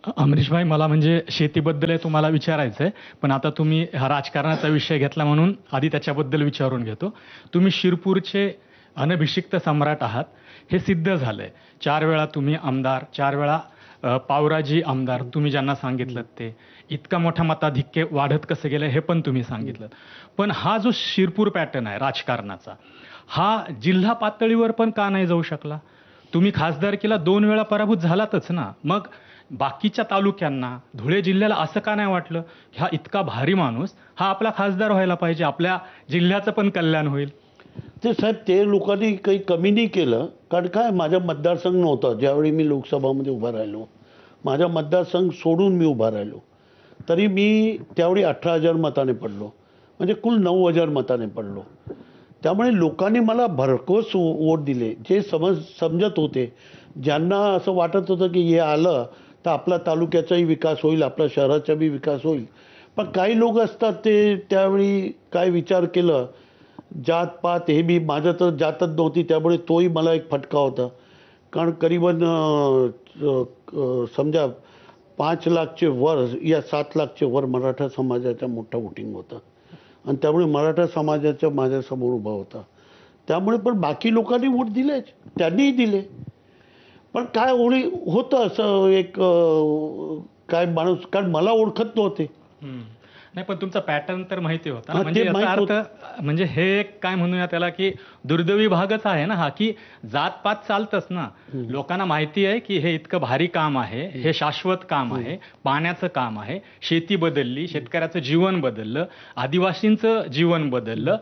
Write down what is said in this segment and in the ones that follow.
अमरीशभाई, मला म्हणजे शेतीबद्दल तुम्हाला विचारायचं आहे, पण आता तुम्ही हा राजकारणाचा विषय घेतला म्हणून आधी त्याच्याबद्दल विचारून घेतो. तुम्ही शिरपूरचे अनभिषिक्त सम्राट आहात, हे सिद्ध झालंय. 4 वेळा तुम्ही आमदार, 4 वेळा पावराजी आमदार तुम्ही ज्यांना सांगितलं ते. इतका मोठा मताधिक्य वाढत कसं गेलं हे पण तुम्ही सांगितलं. पण हा जो शिरपूर पॅटर्न आहे राजकारणाचा, हा जिल्हा पातळीवर पण का नाही जाऊ शकला? तुम्ही खासदारकीला 2 वेळा पराभूत झालातच ना. मग बाकीच्या तालुक्यांना, धुळे जिल्ह्याला असं का नाही वाटलं, हा इतका भारी माणूस हा आपला खासदार व्हायला पाहिजे, आपल्या जिल्ह्याचं पण कल्याण होईल? ते साहेब, ते लोकांनी काही कमी नाही केलं. कारण काय, माझा मतदारसंघ नव्हता ज्यावेळी मी लोकसभामध्ये उभा राहिलो. माझा मतदारसंघ सोडून मी उभा राहिलो, तरी मी त्यावेळी 18,000 मताने पडलो, म्हणजे कुल 9,000 मताने पडलो. त्यामुळे लोकांनी मला भरघोस वोट दिले. जे समजत होते, ज्यांना असं वाटत होतं की हे आलं तर आपला तालुक्याचाही विकास होईल, आपल्या शहराचाही विकास होईल. पण काही लोक असतात, ते त्यावेळी काय विचार केलं, जात-पात हे मी, माझं तर जातच नव्हती, त्यामुळे तोही मला एक फटका होता. कारण करीबन समजा 5 लाखचे वर या 7 लाखचे वर मराठा समाजाचा मोठा वोटिंग होता, आणि त्यामुळे मराठा समाजाचा माझ्यासमोर उभा होता. त्यामुळे पण बाकी लोकांनी वोट दिलेच, त्यांनीही दिले. पण काय होतं असं एक काय माणूस, कारण मला ओळखत नव्हते. नाही, पण तुमचा पॅटर्न तर माहिती होता ना. हा, म्हणजे ते याचा माहित अर्थ म्हणजे हे एक काय म्हणूया त्याला, की दुर्दैवी भागच आहे ना हा, की जात-पात चालतच ना. लोकांना माहिती आहे की हे इतकं भारी काम आहे, हे शाश्वत काम आहे, पाण्याचं काम आहे, शेती बदलली, शेतकऱ्याचं जीवन बदललं, आदिवासींचं जीवन बदललं,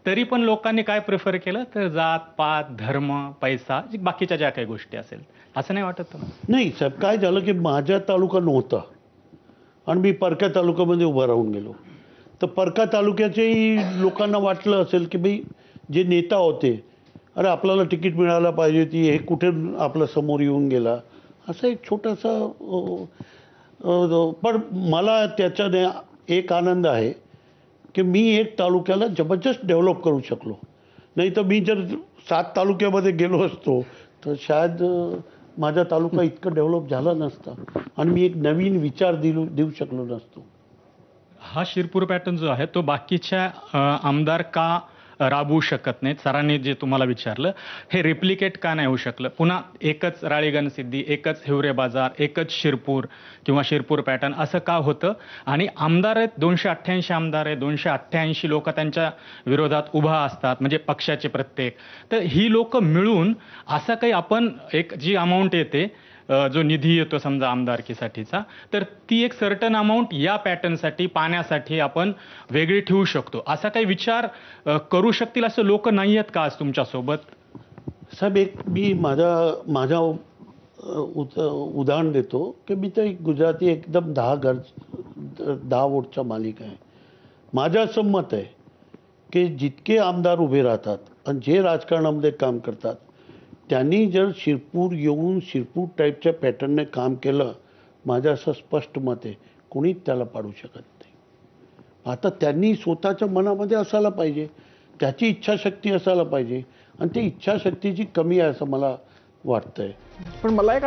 तरी पण लोकांनी काय प्रिफर केलं तर जात-पात, धर्म, पैसा, बाकीच्या ज्या काही गोष्टी असेल. असं नाही वाटत तुम्हाला? नाही साहेब, काय झालं की माझा तालुका नव्हता आणि मी परका तालुक्यामध्ये उभा राहून गेलो. तर परका तालुक्याच्याही लोकांना वाटलं असेल की भाई, जे नेता होते, अरे आपल्याला तिकीट मिळायला पाहिजे होती, हे कुठे आपल्या समोर येऊन गेला, असं एक छोटासा. पण मला त्याच्याने एक आनंद आहे की मी एक तालुक्याला जबरदस्त डेव्हलप करू शकलो. नाही तर मी जर 7 तालुक्यामध्ये गेलो असतो तर शायद माझा तालुका इतकं डेव्हलप झाला नसता आणि मी एक नवीन विचार देऊ शकलो नसतो. हा शिरपूर पॅटर्न जो आहे तो बाकीच्या आमदार का राबवू शकत नाहीत? सरांनी जे तुम्हाला विचारलं, हे रेप्लिकेट का नाही होऊ शकलं? पुन्हा एकच राळेगणसिद्धी, एकच हिवरे बाजार, एकच शिरपूर किंवा शिरपूर पॅटर्न असं का होतं? आणि आमदार आहेत, 288 आमदार आहेत, 288 लोक त्यांच्या विरोधात उभा असतात, म्हणजे पक्षाचे प्रत्येक. तर ही लोक मिळून असं काही आपण एक जी अमाऊंट येते, जो निधी येतो समजा आमदारकीसाठीचा, तर ती एक सर्टन अमाऊंट या पॅटर्नसाठी, पाण्यासाठी आपण वेगळी ठेवू शकतो, असा काही विचार करू शकतील असं लोक नाही आहेत का आज तुमच्यासोबत? साहेब, एक मी माझा उदाहरण देतो की मी तर एक गुजराती एकदम 10 वोटचा मालिक आहे. माझं असं मत आहे की जितके आमदार उभे राहतात आणि जे राजकारणामध्ये काम करतात, त्यांनी जर शिरपूर येऊन शिरपूर टाईपच्या पॅटर्नने काम केलं, माझं असं स्पष्ट मत आहे, कोणीच त्याला पाडू शकत नाही. आता त्यांनी स्वतःच्या मनामध्ये असायला पाहिजे, त्याची इच्छाशक्ती असायला पाहिजे, आणि ती इच्छाशक्तीची कमी आहे असं मला वाटतंय. पण मला एक